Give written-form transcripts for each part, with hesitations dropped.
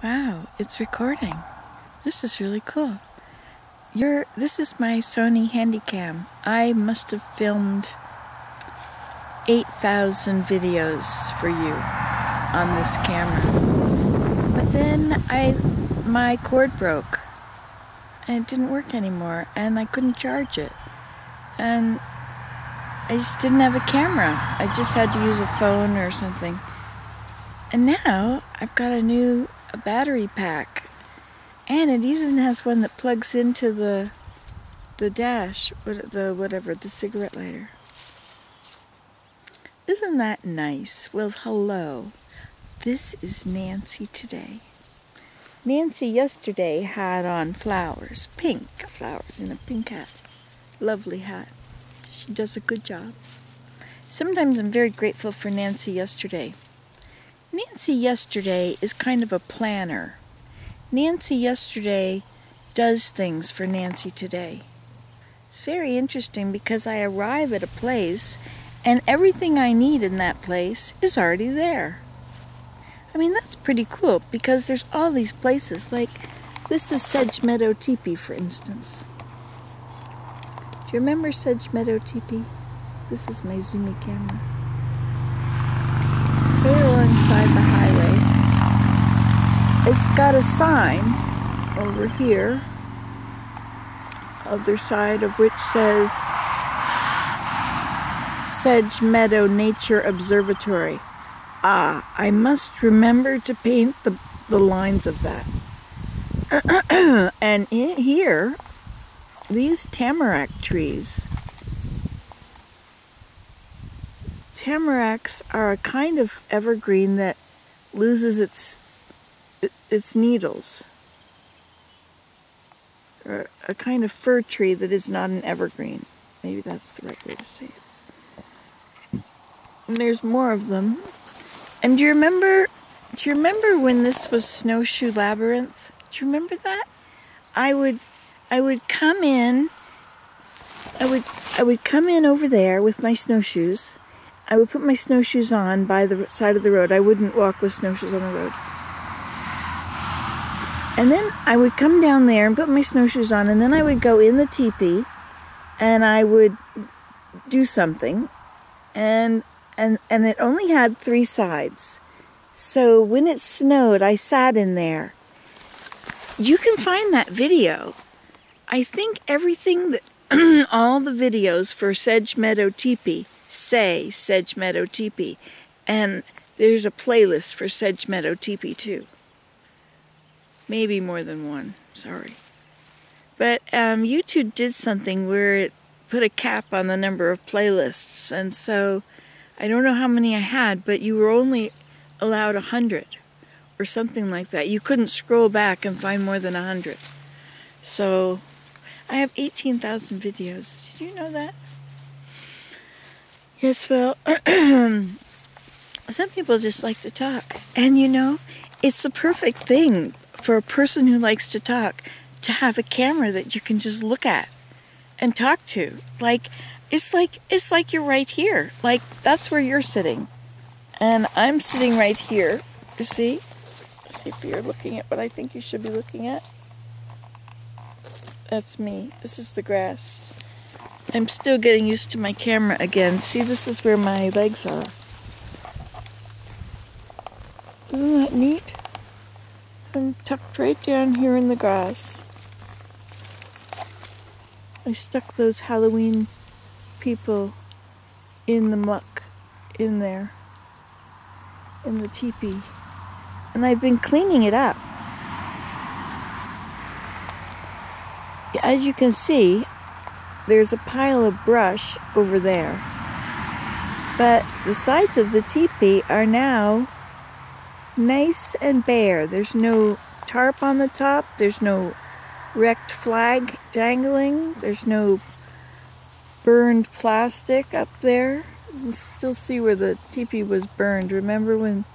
Wow, it's recording. This is really cool. This is my Sony Handycam. I must have filmed 8,000 videos for you on this camera. But then my cord broke and it didn't work anymore and I couldn't charge it. And I just didn't have a camera. I just had to use a phone or something. And now I've got a battery pack. And it even has one that plugs into the dash, the cigarette lighter. Isn't that nice? Well, hello. This is Nancy today. Nancy yesterday had on flowers, pink flowers in a pink hat. Lovely hat. She does a good job. Sometimes I'm very grateful for Nancy yesterday. Nancy yesterday is kind of a planner. Nancy yesterday does things for Nancy today. It's very interesting because I arrive at a place and everything I need in that place is already there. I mean, that's pretty cool because there's all these places. Like, this is Sedge Meadow Tipi, for instance. Do you remember Sedge Meadow Tipi? This is my zoomy camera. It's right alongside the highway. It's got a sign over here, other side of which says Sedge Meadow Nature Observatory. Ah, I must remember to paint the lines of that. And in here, these tamarack trees. Tamaracks are a kind of evergreen that loses its needles. Or a kind of fir tree that is not an evergreen. Maybe that's the right way to say it. And there's more of them. And do you remember when this was Snowshoe Labyrinth? Do you remember that? I would come in over there with my snowshoes. I would put my snowshoes on by the side of the road. I wouldn't walk with snowshoes on the road. And then I would come down there and put my snowshoes on, and then I would go in the teepee and I would do something. And it only had 3 sides. So when it snowed, I sat in there. You can find that video. I think everything that all the videos for Sedge Meadow Tipi say Sedge Meadow Tipi, and there's a playlist for Sedge Meadow Tipi too. Maybe more than one, sorry. But YouTube did something where it put a cap on the number of playlists, and so I don't know how many I had, but you were only allowed 100 or something like that. You couldn't scroll back and find more than 100. So I have 18,000 videos. Did you know that? Yes, well, some people just like to talk. And you know, it's the perfect thing for a person who likes to talk to have a camera that you can just look at and talk to. It's like you're right here. Like, that's where you're sitting. And I'm sitting right here. You see? Let's see if you're looking at what I think you should be looking at. That's me. This is the grass. I'm still getting used to my camera again. See, this is where my legs are. Isn't that neat? I'm tucked right down here in the grass. I stuck those Halloween people in the muck in there, in the teepee. And I've been cleaning it up. As you can see, there's a pile of brush over there. But the sides of the teepee are now nice and bare. There's no tarp on the top. There's no wrecked flag dangling. There's no burned plastic up there. You can still see where the teepee was burned. Remember when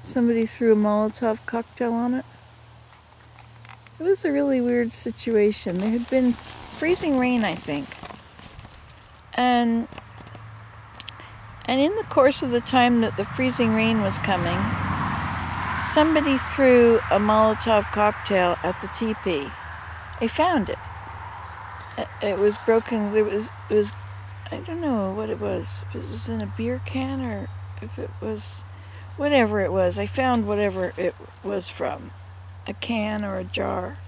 somebody threw a Molotov cocktail on it? It was a really weird situation. There had been freezing rain, I think. And in the course of the time that the freezing rain was coming, Somebody threw a Molotov cocktail at the teepee. I found it. It was broken. It was, I don't know what it was. If it was in a beer can or if it was, whatever it was. I found whatever it was from. A can or a jar.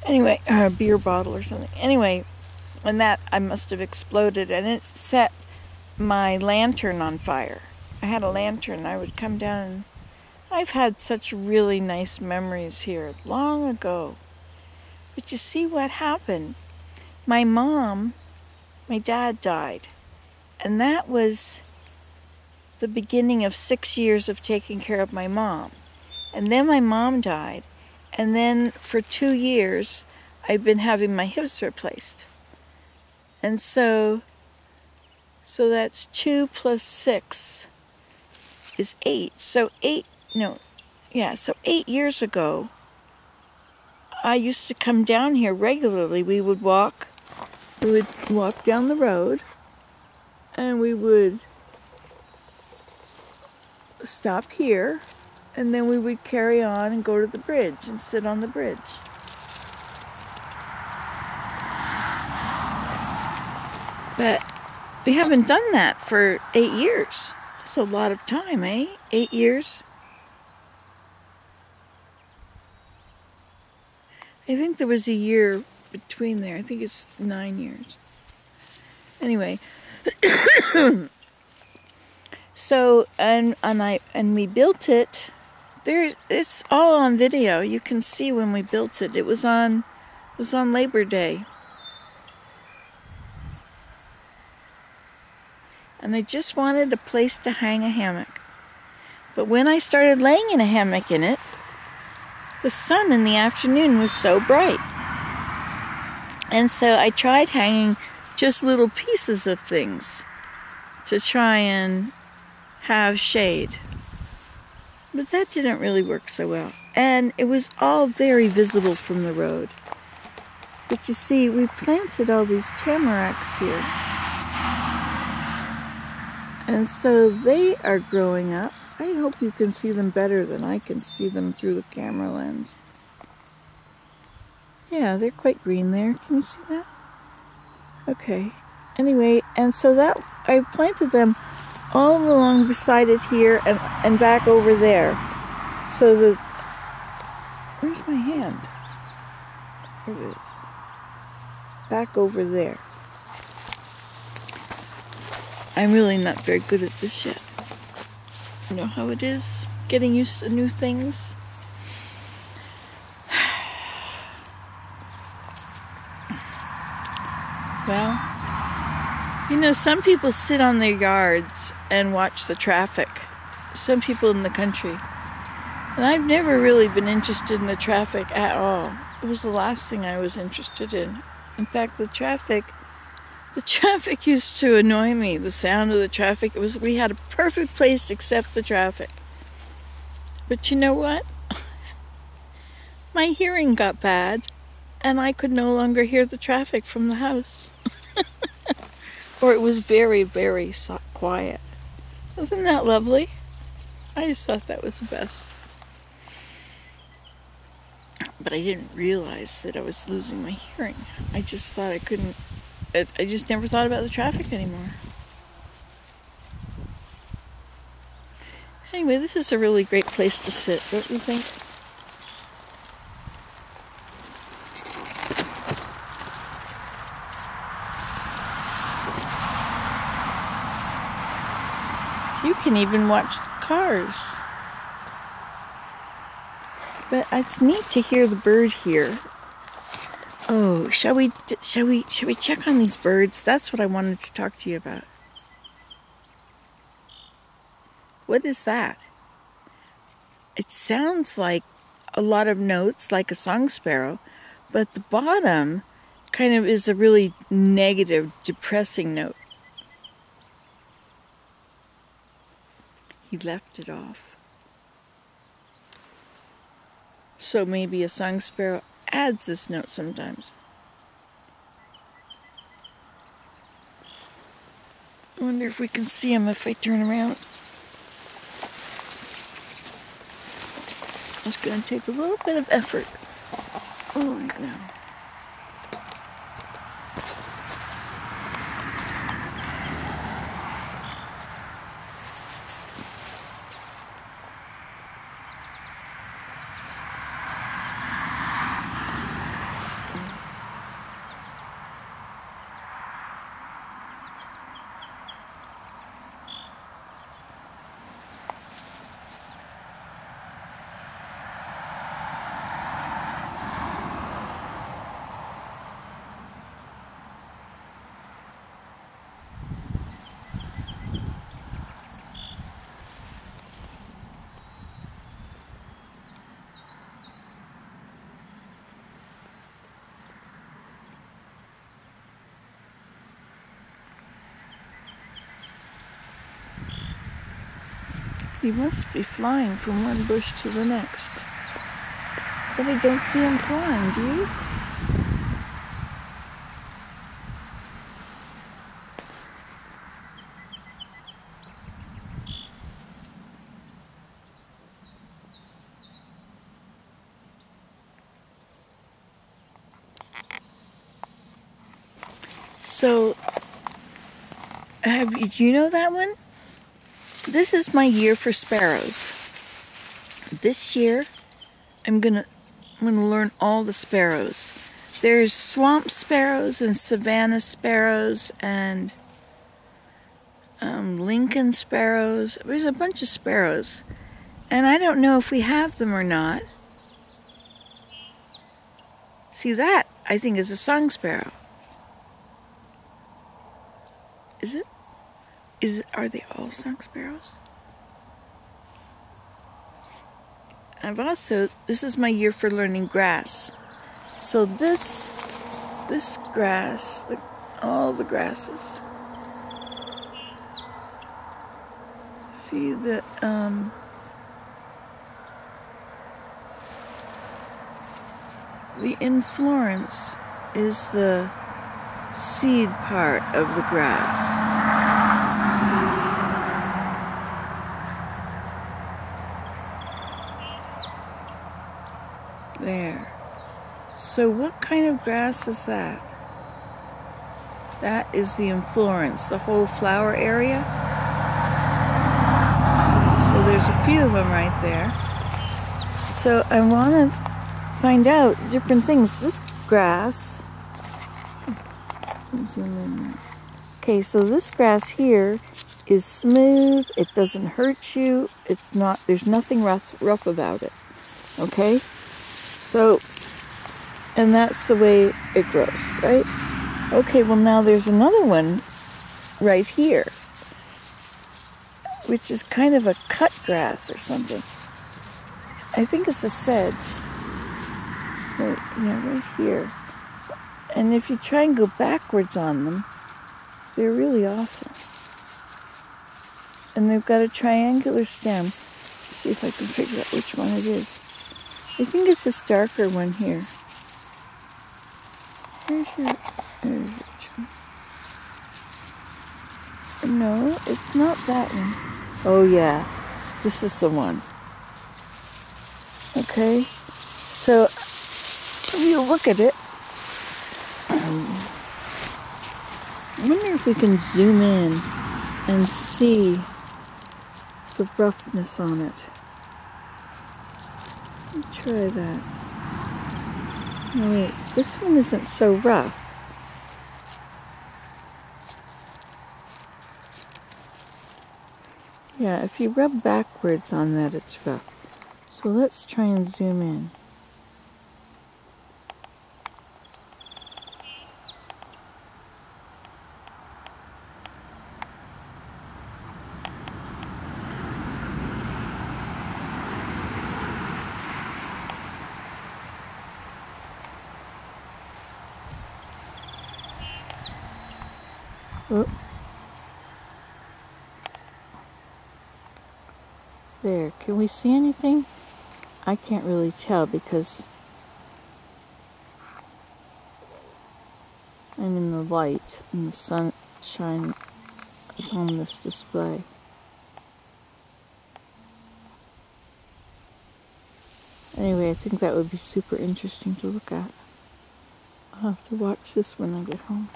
Anyway, or a beer bottle or something. Anyway, and that I must have exploded, and it set my lantern on fire. I had a lantern. I would come down and I've had such really nice memories here long ago. But you see what happened? My dad died. And that was the beginning of 6 years of taking care of my mom. And then my mom died. And then for 2 years, I've been having my hips replaced. And so that's 2 plus 6 is 8. So 8 years ago, I used to come down here regularly. We would walk down the road, and we would stop here, and then we would carry on and go to the bridge and sit on the bridge. But we haven't done that for 8 years. That's a lot of time, eh? 8 years. I think there was a year between there. I think it's 9 years. Anyway, so and we built it. It's all on video. You can see when we built it. It was on Labor Day. And I just wanted a place to hang a hammock. But when I started laying in a hammock in it, the sun in the afternoon was so bright. And so I tried hanging just little pieces of things to try and have shade. But that didn't really work so well. And it was all very visible from the road. But you see, we planted all these tamaracks here. And so they are growing up. I hope you can see them better than I can see them through the camera lens. Yeah, they're quite green there. Can you see that? Okay. Anyway, and so that I planted them all along beside it here and back over there. So that... Where's my hand? There it is. Back over there. I'm really not very good at this yet. You know how it is, getting used to new things. Well, you know, some people sit on their yards and watch the traffic. Some people in the country. And I've never really been interested in the traffic at all. It was the last thing I was interested in. In fact, the traffic used to annoy me, the sound of the traffic. We had a perfect place except the traffic. But you know what? My hearing got bad, and I could no longer hear the traffic from the house. Or it was very, very quiet. Isn't that lovely? I just thought that was the best. But I didn't realize that I was losing my hearing. I just thought I couldn't... I just never thought about the traffic anymore. Anyway, this is a really great place to sit, don't you think? You can even watch the cars. But it's neat to hear the bird here. Oh, shall we check on these birds? That's what I wanted to talk to you about. What is that? It sounds like a lot of notes, like a song sparrow, but the bottom kind of is a really negative, depressing note. He left it off. So maybe a song sparrow adds this note sometimes. I wonder if we can see him if I turn around. It's going to take a little bit of effort. Oh, right now. He must be flying from one bush to the next. But I don't see him flying, do you? So, do you know that one? This is my year for sparrows. This year, I'm gonna learn all the sparrows. There's swamp sparrows and savanna sparrows and Lincoln sparrows. There's a bunch of sparrows, and I don't know if we have them or not. See, that I think is a song sparrow. Is it? Are they all song sparrows? This is my year for learning grass. So this grass, all the grasses. See the inflorence is the seed part of the grass. There. So what kind of grass is that? That is the inflorence, the whole flower area. So there's a few of them right there. So I want to find out different things. This grass, zoom in. Okay, so this grass here is smooth. It doesn't hurt you. There's nothing rough about it. Okay? So, and that's the way it grows, right? Okay, well now there's another one right here, which is kind of a cut grass or something. I think it's a sedge. Right here. And if you try and go backwards on them, they're really awful. And they've got a triangular stem. Let's see if I can figure out which one it is. I think it's this darker one here. There's which one? No, it's not that one. Oh yeah, this is the one. Okay, so if you look at it, I wonder if we can zoom in and see the roughness on it. Let me try that. No, wait, this one isn't so rough. Yeah, if you rub backwards on that, it's rough. So let's try and zoom in. Oh. There, can we see anything? I can't really tell because I'm in the light and the sunshine is on this display. Anyway, I think that would be super interesting to look at. I'll have to watch this when I get home.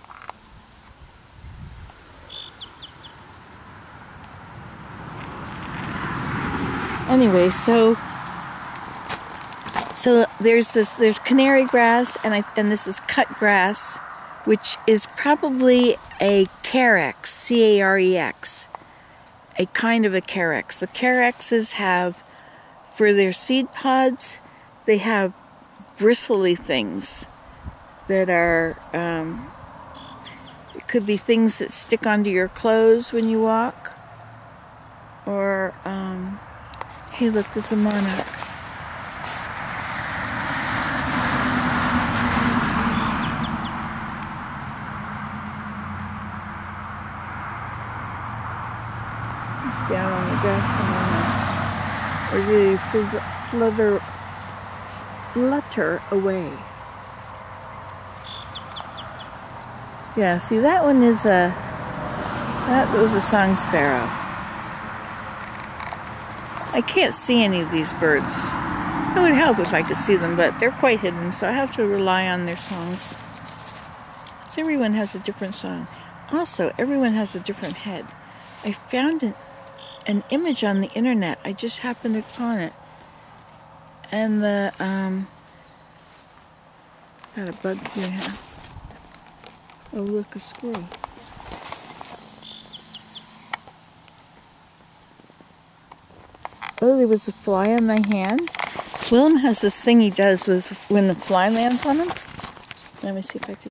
Anyway, so there's canary grass, and this is cut grass, which is probably a carex, C-A-R-E-X, a kind of a carex. The carexes have, for their seed pods, they have bristly things that are, it could be things that stick onto your clothes when you walk, or, hey look, there's a monarch. He's down on the grass and or really flutter away. Yeah, see, that one is that was a song sparrow. I can't see any of these birds. It would help if I could see them, but they're quite hidden, so I have to rely on their songs. So everyone has a different song. Also, everyone has a different head. I found an image on the internet. I just happened upon it. And the, got a bug here now. Oh look, a squirrel. Oh, there was a fly on my hand. Willem has this thing he does with when the fly lands on him. Let me see if I can.